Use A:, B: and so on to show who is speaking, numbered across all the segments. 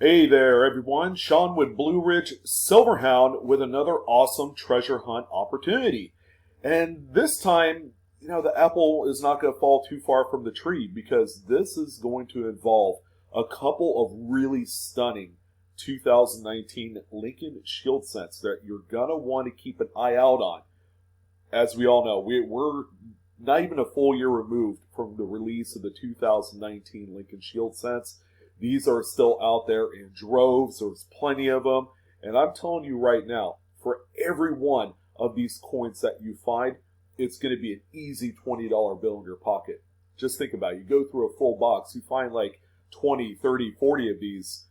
A: Hey there, everyone. Sean with Blue Ridge Silverhound with another awesome treasure hunt opportunity. And this time, the apple is not going to fall too far from the tree because this is going to involve a couple of really stunning 2019 Lincoln Shield scents that you're going to want to keep an eye out on. As we all know, we're not even a full year removed from the release of the 2019 Lincoln Shield scents. These are still out there in droves. There's plenty of them. And I'm telling you right now, for every one of these coins that you find, it's going to be an easy $20 bill in your pocket. Just think about it. You go through a full box, you find like 20, 30, 40 of these.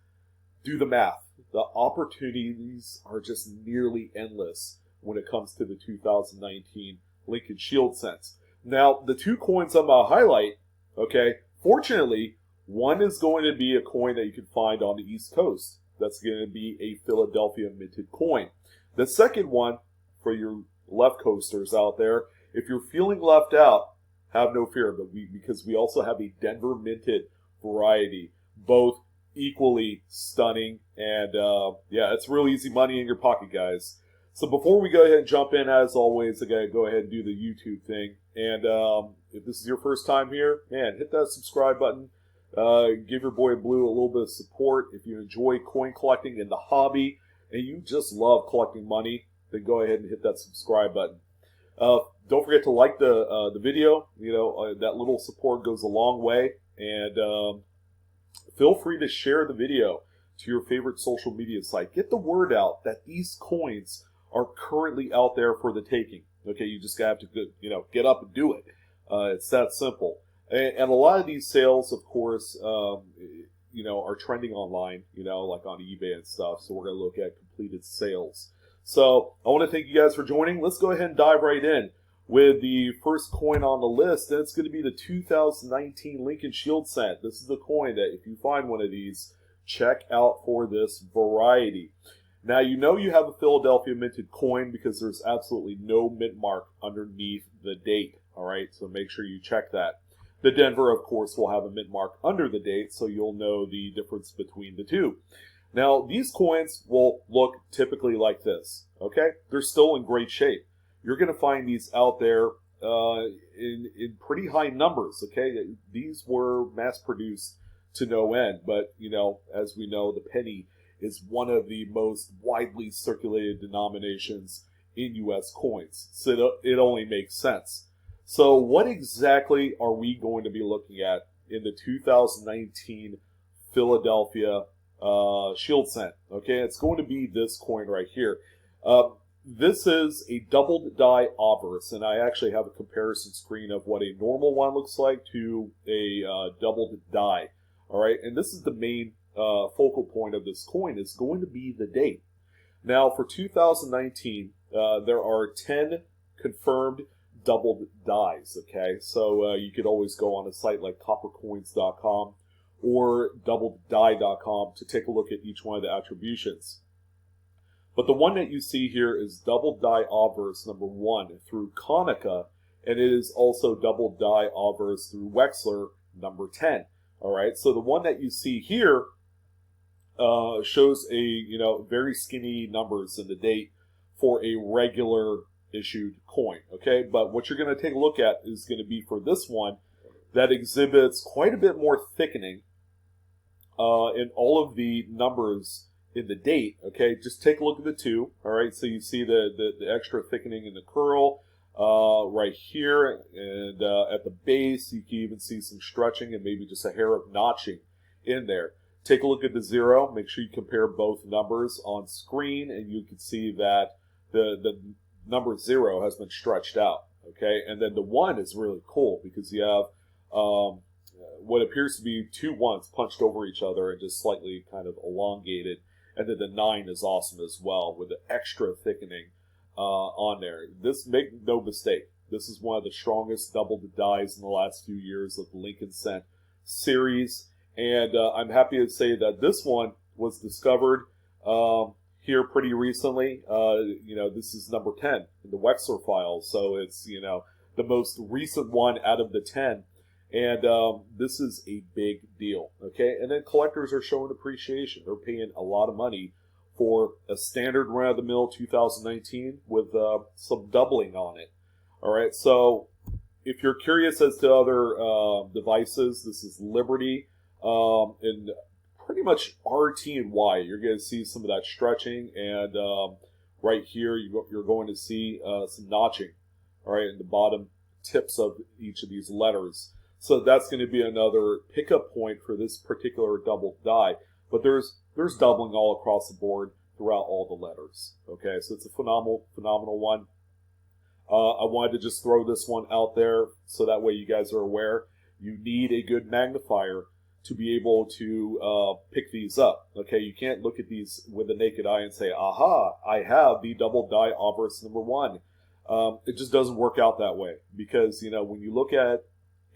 A: Do the math. The opportunities are just nearly endless when it comes to the 2019 Lincoln Shield scents. Now, the two coins I'm going to highlight, fortunately, one is going to be a coin that you can find on the East Coast. That's going to be a Philadelphia minted coin. The second one, for your left coasters out there, if you're feeling left out, have no fear, because we also have a Denver minted variety, both equally stunning, and it's real easy money in your pocket, guys. So before we go ahead and jump in, as always, I gotta go ahead and do the YouTube thing. And if this is your first time here, man, hit that subscribe button. Give your boy Blue a little bit of support. If you enjoy coin collecting and the hobby, and you just love collecting money, then go ahead and hit that subscribe button. Don't forget to like the video. That little support goes a long way. And feel free to share the video to your favorite social media site. Get the word out that these coins are currently out there for the taking. Okay, you just have to get up and do it. It's that simple. And a lot of these sales, of course, are trending online, like on eBay and stuff. So we're going to look at completed sales. So I want to thank you guys for joining. Let's go ahead and dive right in with the first coin on the list. And it's going to be the 2019 Lincoln Shield scent. This is the coin that if you find one of these, check out for this variety. Now, you have a Philadelphia minted coin because there's absolutely no mint mark underneath the date. All right, so make sure you check that. The Denver, of course, will have a mint mark under the date, so you'll know the difference between the two. Now, these coins will look typically like this, okay? They're still in great shape. You're going to find these out there in pretty high numbers, okay? These were mass-produced to no end, but, as we know, the penny is one of the most widely circulated denominations in U.S. coins, so it only makes sense. So what exactly are we going to be looking at in the 2019 Philadelphia Shield scent? Okay, it's going to be this coin right here. This is a doubled die obverse, and I actually have a comparison screen of what a normal one looks like to a doubled die. All right, and this is the main focal point of this coin is going to be the date. Now, for 2019, there are 10 confirmed doubled dies, okay? So you could always go on a site like coppercoins.com or doubleddie.com to take a look at each one of the attributions. But the one that you see here is double die obverse number 1 through Konica, and it is also double die obverse through Wexler number 10. All right, so the one that you see here shows a very skinny numbers in the date for a regular issued coin, okay? But what you're going to take a look at is going to be for this one that exhibits quite a bit more thickening in all of the numbers in the date, okay? Just take a look at the two, all right? So you see the extra thickening in the curl right here, and at the base you can even see some stretching and maybe just a hair of notching in there. Take a look at the 0. Make sure you compare both numbers on screen, and you can see that the number 0 has been stretched out, okay? And then the 1 is really cool because you have what appears to be two 1s punched over each other and just slightly kind of elongated. And then the 9 is awesome as well with the extra thickening on there. Make no mistake, this is one of the strongest double dies in the last few years of the Lincoln scent series. And I'm happy to say that this one was discovered here pretty recently. This is number 10 in the Wexler file, so it's the most recent one out of the 10. And this is a big deal, okay? And then collectors are showing appreciation. They're paying a lot of money for a standard run-of-the-mill 2019 with some doubling on it. All right, so if you're curious as to other devices, this is Liberty and pretty much RT and Y. You're going to see some of that stretching, and right here you're going to see some notching, all right, in the bottom tips of each of these letters. So that's going to be another pickup point for this particular double die. But there's doubling all across the board throughout all the letters. Okay, so it's a phenomenal one. I wanted to just throw this one out there so that way you guys are aware. You need a good magnifier to be able to pick these up. Okay, you can't look at these with the naked eye and say, aha, I have the double die obverse number 1. It just doesn't work out that way, because when you look at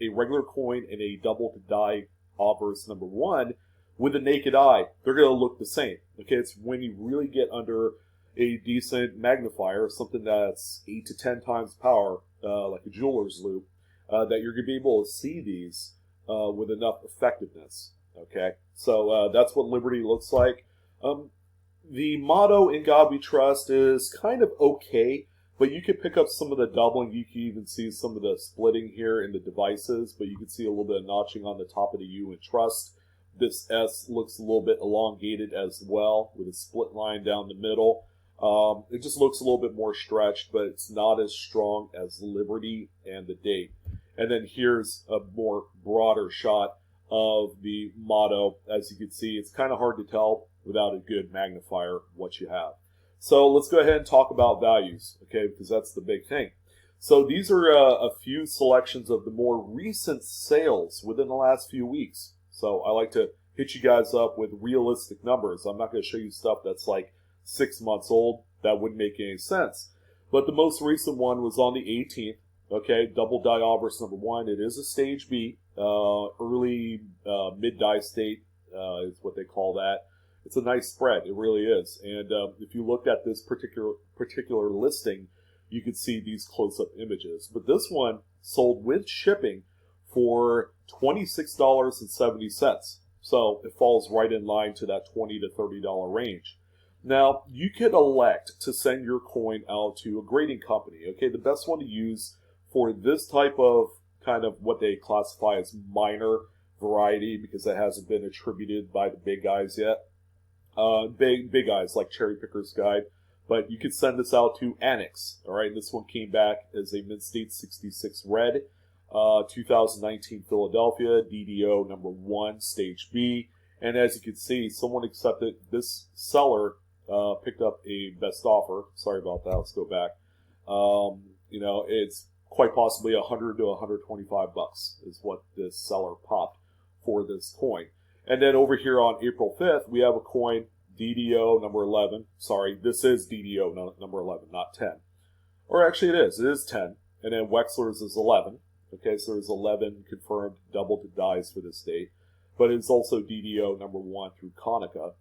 A: a regular coin and a double die obverse number 1 with the naked eye, they're going to look the same. Okay, it's when you really get under a decent magnifier, something that's 8 to 10 times power, like a jeweler's loupe, that you're going to be able to see these with enough effectiveness. Okay, so that's what Liberty looks like. The motto "In God We Trust" is kind of okay, but you can pick up some of the doubling. You can even see some of the splitting here in the devices, but you can see a little bit of notching on the top of the U in Trust. This S looks a little bit elongated as well, with a split line down the middle. It just looks a little bit more stretched, but it's not as strong as Liberty and the date. And then here's a more broader shot of the motto. As you can see, it's kind of hard to tell without a good magnifier what you have. So let's go ahead and talk about values, okay, because that's the big thing. So these are a few selections of the more recent sales within the last few weeks. So I like to hit you guys up with realistic numbers. I'm not going to show you stuff that's like 6 months old. That wouldn't make any sense. But the most recent one was on the 18th. Okay, double die obverse number 1. It is a stage B, early mid die state is what they call that. It's a nice spread. It really is. And if you looked at this particular listing, you could see these close-up images. But this one sold with shipping for $26.70. So it falls right in line to that $20 to $30 range. Now, you could elect to send your coin out to a grading company. Okay, the best one to use for this type of kind of what they classify as minor variety, because it hasn't been attributed by the big guys yet. Big guys like Cherry Picker's Guide. But you could send this out to Annex. All right, this one came back as a Mid-State 66 Red, 2019 Philadelphia, DDO number 1, Stage B. And as you can see, someone accepted, this seller picked up a best offer. Sorry about that, let's go back. It's quite possibly $100 to $125 is what this seller popped for this coin. And then over here on April 5th, we have a coin, DDO number 11. Sorry, this is DDO number 11, not 10. Or actually it is 10. And then Wexler's is 11. Okay, so there's 11 confirmed double to dies for this date. But it's also DDO number 1 through Konica.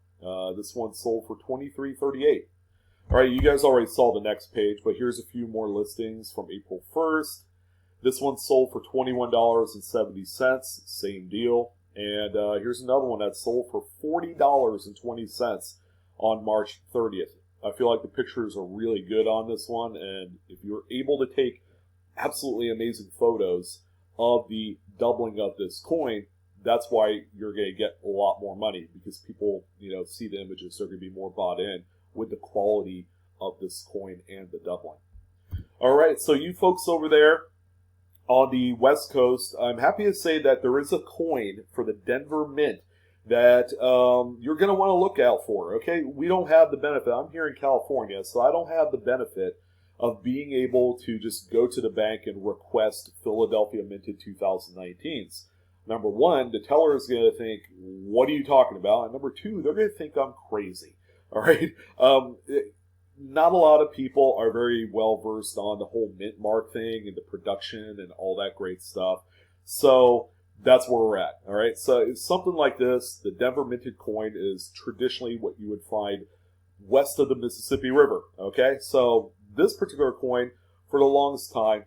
A: This one sold for $23.38. All right, you guys already saw the next page, but here's a few more listings from April 1st. This one sold for $21.70, same deal. And here's another one that sold for $40.20 on March 30th. I feel like the pictures are really good on this one, and if you're able to take absolutely amazing photos of the doubling of this coin, that's why you're going to get a lot more money, because people, see the images. They're going to be more bought in with the quality of this coin and the doubling. All right, so you folks over there on the West Coast, I'm happy to say that there is a coin for the Denver Mint that you're going to want to look out for. Okay, we don't have the benefit. I'm here in California, so I don't have the benefit of being able to just go to the bank and request Philadelphia minted 2019s. Number one, the teller is going to think, what are you talking about? And number two, they're going to think I'm crazy. All right. Not a lot of people are very well versed on the whole mint mark thing and the production and all that great stuff. So that's where we're at. All right. So it's something like this. The Denver minted coin is traditionally what you would find west of the Mississippi River. Okay. So this particular coin, for the longest time,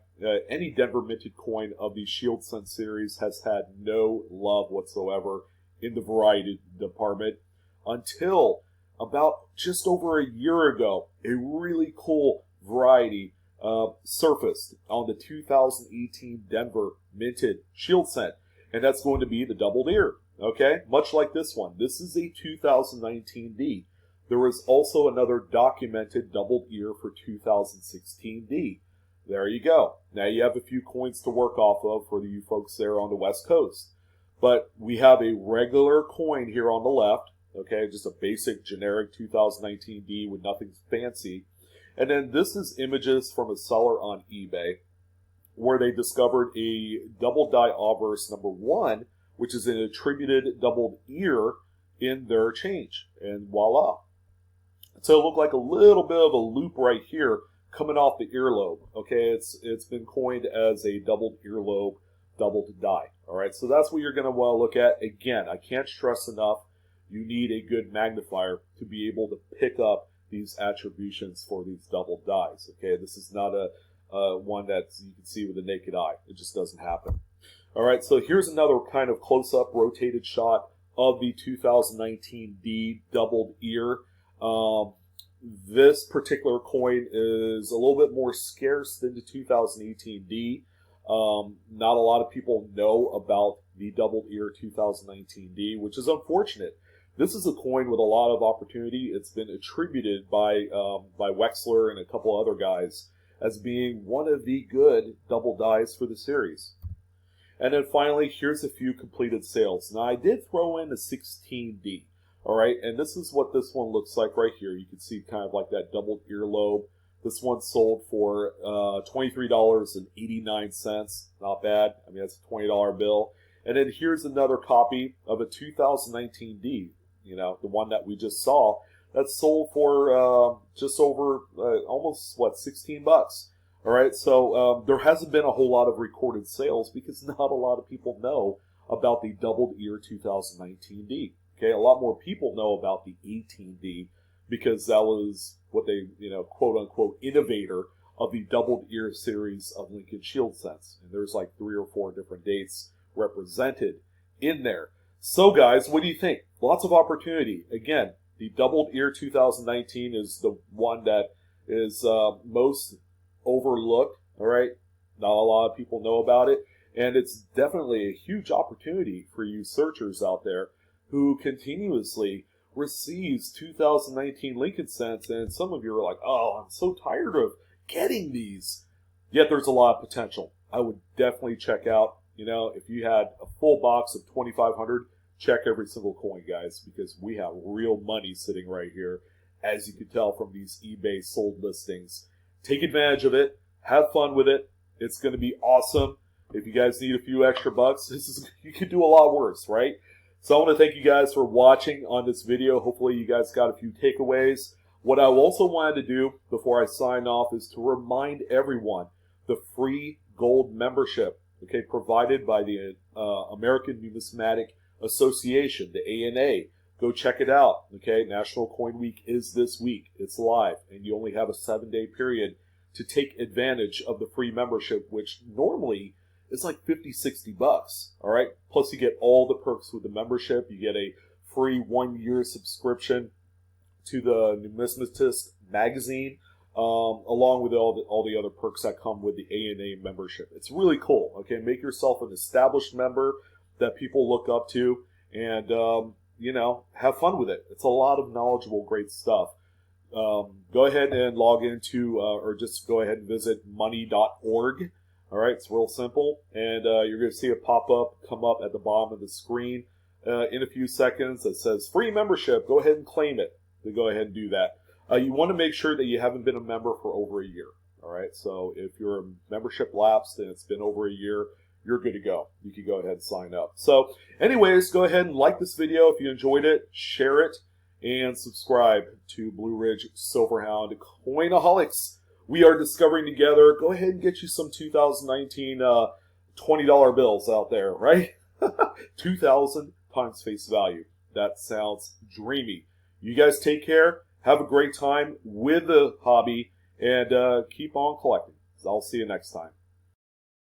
A: any Denver minted coin of the Shield Sense series has had no love whatsoever in the variety department until about just over a year ago. A really cool variety surfaced on the 2018 Denver minted Shield Scent, and that's going to be the doubled ear. Okay, much like this one. This is a 2019D. There was also another documented doubled ear for 2016D. There you go. Now you have a few coins to work off of for you folks there on the West Coast. But we have a regular coin here on the left. Okay, just a basic generic 2019D with nothing fancy. And then this is images from a seller on eBay where they discovered a double die obverse number 1, which is an attributed doubled ear in their change. And voila. So it looked like a little bit of a loop right here coming off the earlobe. Okay, it's been coined as a doubled earlobe, doubled die. All right, so that's what you're going to want to look at. Again, I can't stress enough, you need a good magnifier to be able to pick up these attributions for these double dies. Okay, this is not a one that you can see with the naked eye. It just doesn't happen. All right, so here's another kind of close-up rotated shot of the 2019D doubled ear. This particular coin is a little bit more scarce than the 2018D. Not a lot of people know about the doubled ear 2019D, which is unfortunate. This is a coin with a lot of opportunity. It's been attributed by Wexler and a couple other guys as being one of the good double dies for the series. And then finally, here's a few completed sales. Now I did throw in a 16D. All right, and this is what this one looks like right here. You can see kind of like that doubled earlobe. This one sold for $23.89. Not bad. I mean, that's a $20 bill. And then here's another copy of a 2019D, you know, the one that we just saw. That sold for just over almost, what, 16 bucks. All right, so there hasn't been a whole lot of recorded sales because not a lot of people know about the doubled ear 2019D. Okay, a lot more people know about the 18D because that was what they, you know, quote unquote, innovator of the doubled ear series of Lincoln Shield Sense. And there's like 3 or 4 different dates represented in there. So guys, what do you think? Lots of opportunity. Again, the doubled ear 2019 is the one that is most overlooked. All right, not a lot of people know about it. And it's definitely a huge opportunity for you searchers out there who continuously receives 2019 Lincoln Cents, and some of you are like, oh, I'm so tired of getting these. Yet there's a lot of potential. I would definitely check out, you know, if you had a full box of 2,500, check every single coin, guys, because we have real money sitting right here, as you can tell from these eBay sold listings. Take advantage of it. Have fun with it. It's going to be awesome. If you guys need a few extra bucks, you could do a lot worse, right? So I want to thank you guys for watching on this video. Hopefully you guys got a few takeaways. What I also wanted to do before I sign off is to remind everyone the free gold membership, okay, provided by the American Numismatic Association, the ANA. Go check it out, okay? National Coin Week is this week. It's live, and you only have a 7-day period to take advantage of the free membership, which normally it's like 50, 60 bucks, all right? Plus you get all the perks with the membership. You get a free 1-year subscription to the Numismatist magazine, along with all the other perks that come with the ANA membership. It's really cool, okay? Make yourself an established member that people look up to, and, you know, have fun with it. It's a lot of knowledgeable, great stuff. Go ahead and log into, or just go ahead and visit money.org. All right, it's real simple, and you're going to see a pop-up come up at the bottom of the screen in a few seconds that says free membership. Go ahead and claim it. So go ahead and do that. You want to make sure that you haven't been a member for over a year. All right, so if your membership lapsed and it's been over a year, you're good to go. You can go ahead and sign up. So anyways, go ahead and like this video if you enjoyed it, share it, and subscribe to Blue Ridge Silverhound Coinaholics. We are discovering together. Go ahead and get you some 2019 $20 bills out there, right? 2,000 times face value. That sounds dreamy. You guys take care. Have a great time with the hobby, and keep on collecting. I'll see you next time.